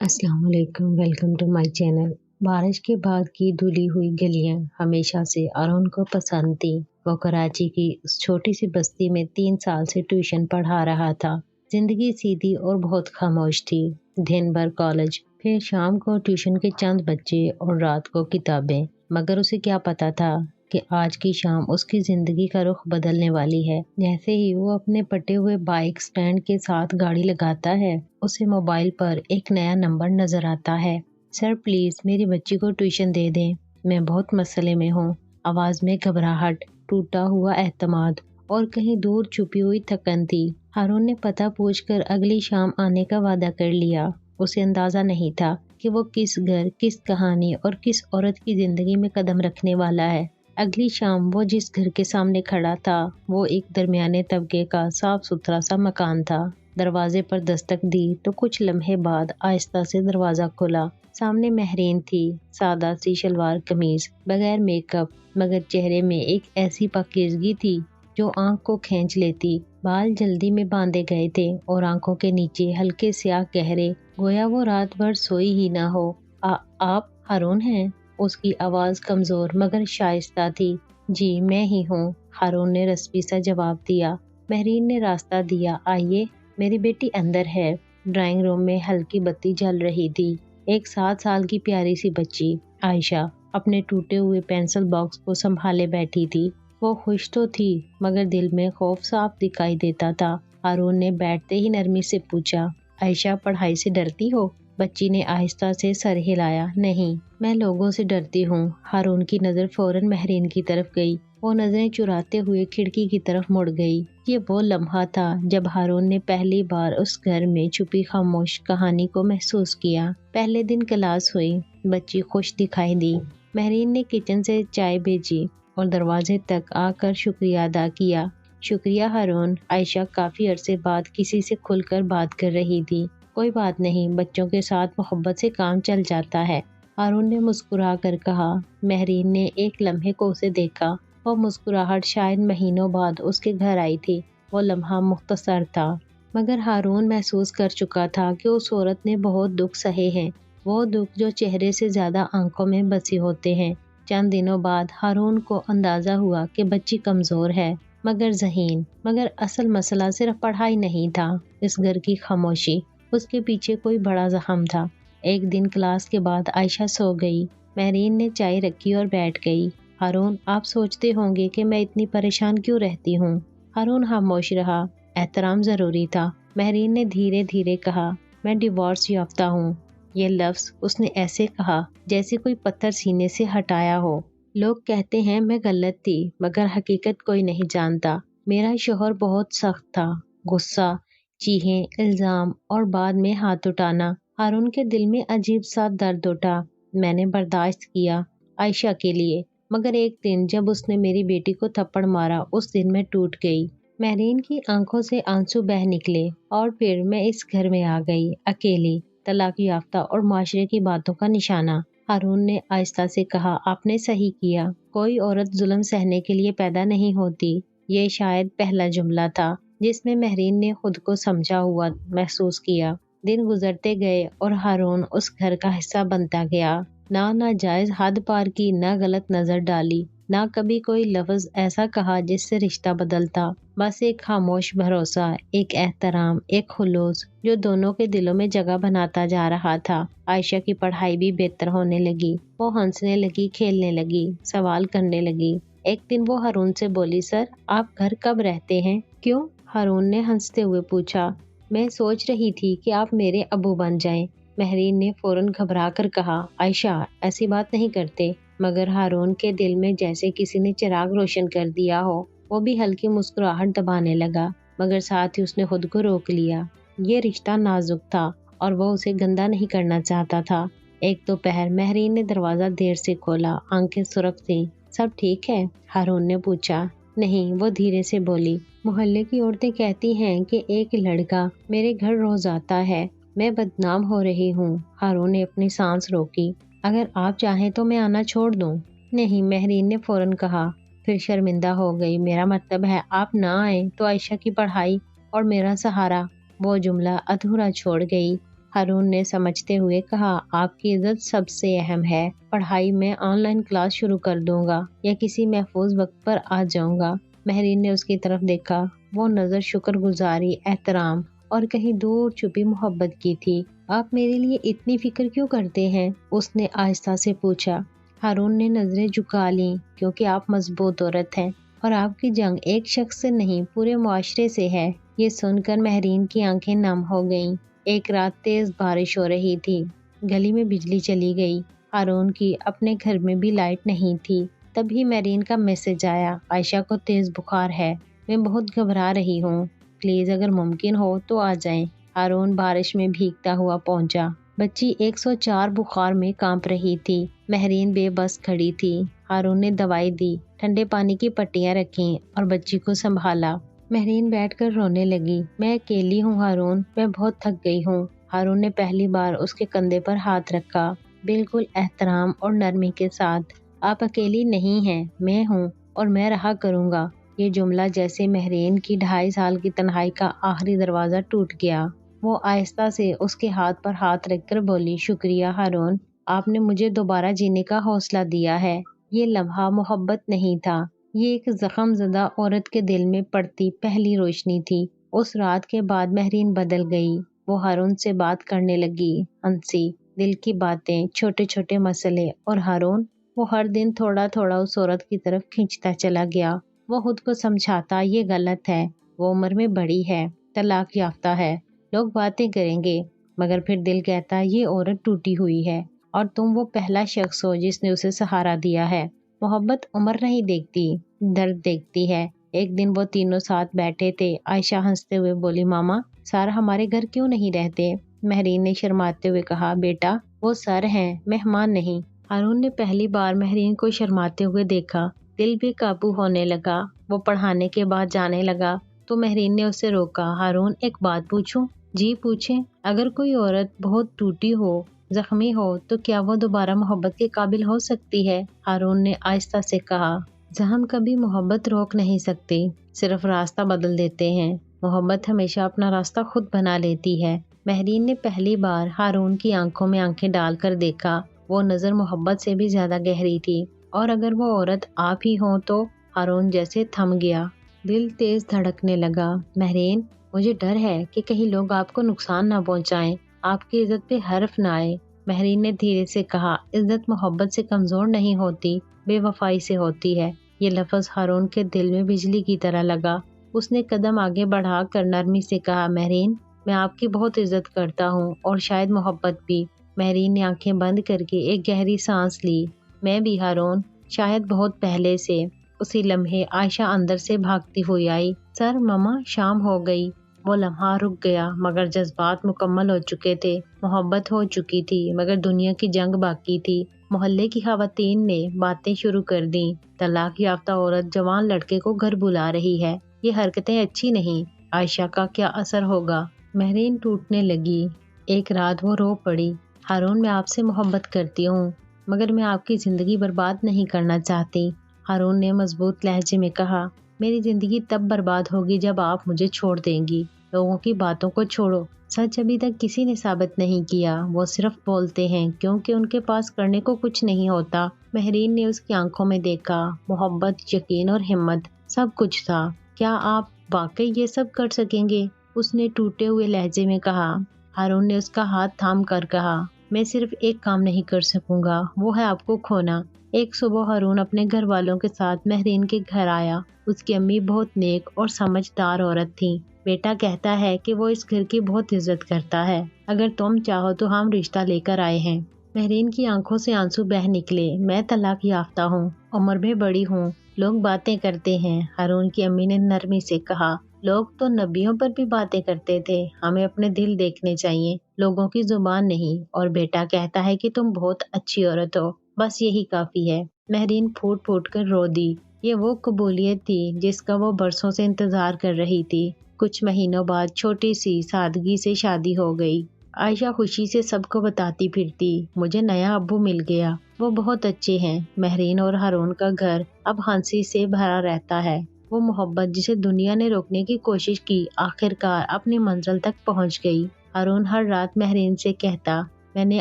अस्सलाम वालेकुम, welcome to my channel. बारिश के बाद की धुली हुई गलियां हमेशा से अरुण को पसंद थी। वो कराची की उस छोटी सी बस्ती में 3 साल से ट्यूशन पढ़ा रहा था। जिंदगी सीधी और बहुत खामोश थी। दिन भर कॉलेज, फिर शाम को ट्यूशन के चंद बच्चे और रात को किताबें। मगर उसे क्या पता था कि आज की शाम उसकी जिंदगी का रुख बदलने वाली है। जैसे ही वो अपने पटे हुए बाइक स्टैंड के साथ गाड़ी लगाता है, उसे मोबाइल पर एक नया नंबर नजर आता है। सर प्लीज मेरी बच्ची को ट्यूशन दे दें, मैं बहुत मसले में हूँ। आवाज में घबराहट, टूटा हुआ एतमाद और कहीं दूर छुपी हुई थकन थी। हारून ने पता पूछकर अगली शाम आने का वादा कर लिया। उसे अंदाजा नहीं था कि वो किस घर, किस कहानी और किस औरत की जिंदगी में कदम रखने वाला है। अगली शाम वो जिस घर के सामने खड़ा था, वो एक दरमियाने तबके का साफ सुथरा सा मकान था। दरवाजे पर दस्तक दी तो कुछ लम्हे बाद आहिस्ता से दरवाजा खुला। सामने महरीन थी, सादा सी शलवार कमीज, बगैर मेकअप, मगर चेहरे में एक ऐसी पाकीज़गी थी जो आंख को खींच लेती। बाल जल्दी में बांधे गए थे और आंखों के नीचे हल्के स्याह गहरे, गोया वो रात भर सोई ही ना हो। आप हारून हैं? उसकी आवाज कमजोर मगर शाइस्ता थी। जी मैं ही हूँ, हारून ने रस्मी सा जवाब दिया। महरीन ने रास्ता दिया, आइए, मेरी बेटी अंदर है। ड्राइंग रूम में हल्की बत्ती जल रही थी। एक 7 साल की प्यारी सी बच्ची आयशा अपने टूटे हुए पेंसिल बॉक्स को संभाले बैठी थी। वो खुश तो थी मगर दिल में खौफ साफ दिखाई देता था। हारून ने बैठते ही नरमी से पूछा, आयशा पढ़ाई से डरती हो? बच्ची ने आहिस्ता से सर हिलाया, नहीं, मैं लोगों से डरती हूँ। हारून की नजर फौरन महरीन की तरफ गई। वो नजरें चुराते हुए खिड़की की तरफ मुड़ गई। ये वो लम्हा था जब हारून ने पहली बार उस घर में छुपी खामोश कहानी को महसूस किया। पहले दिन क्लास हुई, बच्ची खुश दिखाई दी। महरीन ने किचन से चाय भेजी और दरवाजे तक आकर शुक्रिया अदा किया। शुक्रिया हारून, आयशा काफी अरसे बाद किसी से खुलकर बात कर रही थी। कोई बात नहीं, बच्चों के साथ मोहब्बत से काम चल जाता है, हारून ने मुस्कुरा कर कहा। महरीन ने एक लम्हे को उसे देखा। वो मुस्कुराहट शायद महीनों बाद उसके घर आई थी। वो लम्हा मुख्तसर था मगर हारून महसूस कर चुका था कि उस औरत ने बहुत दुख सहे हैं, वो दुख जो चेहरे से ज्यादा आंखों में बसे होते हैं। चंद दिनों बाद हारून को अंदाजा हुआ कि बच्ची कमजोर है मगर ज़हीन। मगर असल मसला सिर्फ पढ़ाई नहीं था, इस घर की खामोशी, उसके पीछे कोई बड़ा जख्म था। एक दिन क्लास के बाद आयशा सो गई। महरीन ने चाय रखी और बैठ गई। हारून, आप सोचते होंगे कि मैं इतनी परेशान क्यों रहती हूँ। हारून खामोश रहा। एहतराम जरूरी था, महरीन ने धीरे धीरे कहा। मैं डिवोर्स याफ्ता हूँ। ये लफ्ज उसने ऐसे कहा जैसे कोई पत्थर सीने से हटाया हो। लोग कहते हैं मैं गलत थी मगर हकीकत कोई नहीं जानता। मेरा शौहर बहुत सख्त था, गुस्सा, चीखें, इल्जाम और बाद में हाथ उठाना। हारून के दिल में अजीब सा दर्द उठा। मैंने बर्दाश्त किया आयशा के लिए, मगर एक दिन जब उसने मेरी बेटी को थप्पड़ मारा, उस दिन मैं टूट गई। महरीन की आंखों से आंसू बह निकले। और फिर मैं इस घर में आ गई, अकेली, तलाक याफ्ता और माशरे की बातों का निशाना। हारून ने आहिस्ता से कहा, आपने सही किया, कोई औरत जुल्म सहने के लिए पैदा नहीं होती। ये शायद पहला जुमला था जिसमें महरीन ने खुद को समझा हुआ महसूस किया। दिन गुजरते गए और हारून उस घर का हिस्सा बनता गया। ना नाजायज हद पार की, ना गलत नजर डाली, ना कभी कोई लफ्ज ऐसा कहा जिससे रिश्ता बदलता। बस एक खामोश भरोसा, एक एहतराम, एक खुलूस जो दोनों के दिलों में जगह बनाता जा रहा था। आयशा की पढ़ाई भी बेहतर होने लगी। वो हंसने लगी, खेलने लगी, सवाल करने लगी। एक दिन वो हारून से बोली, सर आप घर कब रहते हैं? क्यों? हारून ने हंसते हुए पूछा। मैं सोच रही थी कि आप मेरे अबू बन जाएं। महरीन ने फौरन घबरा कर कहा, आयशा ऐसी बात नहीं करते। मगर हारून के दिल में जैसे किसी ने चिराग रोशन कर दिया हो। वो भी हल्की मुस्कुराहट दबाने लगा, मगर साथ ही उसने खुद को रोक लिया। ये रिश्ता नाजुक था और वो उसे गंदा नहीं करना चाहता था। एक दोपहर महरीन ने दरवाजा देर से खोला, आंखें सुर्ख थी। सब ठीक है? हारून ने पूछा। नहीं, वो धीरे से बोली, मोहल्ले की औरतें कहती हैं कि एक लड़का मेरे घर रोज आता है, मैं बदनाम हो रही हूँ। हारून ने अपनी सांस रोकी। अगर आप चाहें तो मैं आना छोड़ दूँ? नहीं, महरीन ने फौरन कहा। फिर शर्मिंदा हो गई, मेरा मतलब है आप ना आए तो आयशा की पढ़ाई और मेरा सहारा। वो जुमला अधूरा छोड़ गई। हारून ने समझते हुए कहा, आपकी इज्जत सबसे अहम है। पढ़ाई में ऑनलाइन क्लास शुरू कर दूंगा या किसी महफूज वक्त पर आ जाऊंगा। महरीन ने उसकी तरफ देखा। वो नजर शुक्रगुजारी, एहतराम और कहीं दूर छुपी मोहब्बत की थी। आप मेरे लिए इतनी फिक्र क्यों करते हैं? उसने आहिस्ता से पूछा। हारून ने नजरें झुका ली, क्योंकि आप मजबूत औरत हैं और आपकी जंग एक शख्स से नहीं पूरे मुआशरे से है। ये सुनकर महरीन की आंखें नम हो गईं। एक रात तेज बारिश हो रही थी। गली में बिजली चली गई। हारून की अपने घर में भी लाइट नहीं थी। तभी महरीन का मैसेज आया, आयशा को तेज बुखार है, मैं बहुत घबरा रही हूँ, प्लीज अगर मुमकिन हो तो आ जाएं। हारून बारिश में भीगता हुआ पहुंचा। बच्ची 104 बुखार में कांप रही थी। महरीन बेबस खड़ी थी। हारून ने दवाई दी, ठंडे पानी की पट्टियां रखी और बच्ची को संभाला। महरीन बैठकर रोने लगी। मैं अकेली हूँ हारून, मैं बहुत थक गई हूँ। हारून ने पहली बार उसके कंधे पर हाथ रखा, बिल्कुल एहतराम और नरमी के साथ। आप अकेली नहीं हैं, मैं हूँ और मैं रहा करूँगा। ये जुमला जैसे महरीन की 2.5 साल की तन्हाई का आखिरी दरवाजा टूट गया। वो आहिस्ता से उसके हाथ पर हाथ रखकर बोली, शुक्रिया हारून, आपने मुझे दोबारा जीने का हौसला दिया है। ये लम्हा मोहब्बत नहीं था, ये एक जख्म ज़दा औरत के दिल में पड़ती पहली रोशनी थी। उस रात के बाद महरीन बदल गई। वो हारून से बात करने लगी, हंसी, दिल की बातें, छोटे छोटे मसले, और हारून वो हर दिन थोड़ा थोड़ा उस औरत की तरफ खींचता चला गया। वो खुद को समझाता, ये गलत है, वो उम्र में बड़ी है, तलाक याफ्ता है, लोग बातें करेंगे, मगर फिर दिल कहता, ये औरत टूटी हुई है और तुम वो पहला शख्स हो जिसने उसे सहारा दिया है। मोहब्बत उम्र नहीं देखती, दर्द देखती है। एक दिन वो तीनों साथ बैठे थे। आयशा हंसते हुए बोली, मामा सारा हमारे घर क्यों नहीं रहते? महरीन ने शर्माते हुए कहा, बेटा वो सर हैं, मेहमान नहीं। हारून ने पहली बार महरीन को शर्माते हुए देखा। दिल भी काबू होने लगा। वो पढ़ाने के बाद जाने लगा तो महरीन ने उसे रोका। हारून, एक बात पूछूं? जी पूछें। अगर कोई औरत बहुत टूटी हो, जख्मी हो, तो क्या वो दोबारा मोहब्बत के काबिल हो सकती है? हारून ने आहिस्ता से कहा, हम कभी मोहब्बत रोक नहीं सकते, सिर्फ रास्ता बदल देते हैं। मोहब्बत हमेशा अपना रास्ता खुद बना लेती है। महरीन ने पहली बार हारून की आंखों में आंखें डालकर देखा। वो नजर मोहब्बत से भी ज्यादा गहरी थी। और अगर वो औरत आप ही हो तो? हारून जैसे थम गया। दिल तेज धड़कने लगा। महरीन, मुझे डर है कि कहीं लोग आपको नुकसान ना पहुंचाएं, आपकी इज्जत पे हर्फ ना आए। महरीन ने धीरे से कहा, इज्जत मोहब्बत से कमजोर नहीं होती, बेवफाई से होती है। ये लफ्ज हारून के दिल में बिजली की तरह लगा। उसने कदम आगे बढ़ा कर नरमी से कहा, महरीन, मैं आपकी बहुत इज्जत करता हूँ और शायद मोहब्बत भी। महरीन ने आंखें बंद करके एक गहरी सांस ली। मैं भी हारून, शायद बहुत पहले से। उसी लम्हे आयशा अंदर से भागती हुई आई। सर, ममा, शाम हो गई। वो लम्हा रुक गया, मगर जज्बात मुकम्मल हो चुके थे। मोहब्बत हो चुकी थी, मगर दुनिया की जंग बाकी थी। मोहल्ले की खवातीन ने बातें शुरू कर दी। तलाक याफ्ता औरत जवान लड़के को घर बुला रही है, ये हरकतें अच्छी नहीं। आयशा का क्या असर होगा? महरीन टूटने लगी। एक रात वो रो पड़ी। हारून, मैं आपसे मोहब्बत करती हूँ, मगर मैं आपकी जिंदगी बर्बाद नहीं करना चाहती। हारून ने मजबूत लहजे में कहा, मेरी जिंदगी तब बर्बाद होगी जब आप मुझे छोड़ देंगी। लोगों की बातों को छोड़ो, सच अभी तक किसी ने साबित नहीं किया, वो सिर्फ बोलते हैं क्योंकि उनके पास करने को कुछ नहीं होता। महरीन ने उसकी आंखों में देखा। मोहब्बत, यकीन और हिम्मत, सब कुछ था। क्या आप वाकई ये सब कर सकेंगे? उसने टूटे हुए लहजे में कहा। हारून ने उसका हाथ थाम कर कहा, मैं सिर्फ एक काम नहीं कर सकूंगा, वो है आपको खोना। एक सुबह हारून अपने घर वालों के साथ महरीन के घर आया। उसकी अम्मी बहुत नेक और समझदार औरत थी। बेटा कहता है कि वो इस घर की बहुत इज्जत करता है, अगर तुम चाहो तो हम रिश्ता लेकर आए हैं। महरीन की आंखों से आंसू बह निकले। मैं तलाक याफ्ता हूँ, उम्र में बड़ी हूँ, लोग बातें करते हैं। हारून की अम्मी ने नरमी से कहा, लोग तो नबियों पर भी बातें करते थे, हमें अपने दिल देखने चाहिए, लोगों की जुबान नहीं। और बेटा कहता है कि तुम बहुत अच्छी औरत हो, बस यही काफी है। महरीन फूट फूट कर रो दी। ये वो कबूलियत थी जिसका वो बरसों से इंतजार कर रही थी। कुछ महीनों बाद छोटी सी सादगी से शादी हो गई। आयशा खुशी से सबको बताती फिरती, मुझे नया अब्बू मिल गया, वो बहुत अच्छे हैं। महरीन और हारून का घर अब हंसी से भरा रहता है। वो मोहब्बत जिसे दुनिया ने रोकने की कोशिश की, आखिरकार अपनी मंजिल तक पहुंच गई। ہارون ہر رات مہرین سے کہتا، میں نے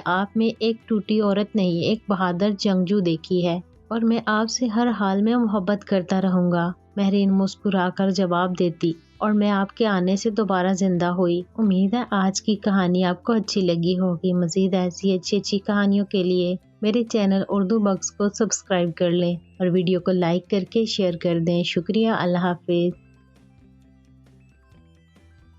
آپ میں ایک ٹوٹی عورت نہیں، ایک بہادر جنگجو دیکھی ہے، اور میں آپ سے ہر حال میں محبت کرتا رہوں گا۔ مہرین مسکرا کر جواب دیتی، اور میں آپ کے آنے سے دوبارہ زندہ ہوئی۔ امید ہے آج کی کہانی آپ کو اچھی لگی ہوگی۔ مزید ایسی اچھی کہانیوں کے لیے میرے چینل اردو بکس کو سبسکرائب کر لیں اور ویڈیو کو لائک کر کے شیئر کر دیں۔ شکریہ، اللہ حافظ۔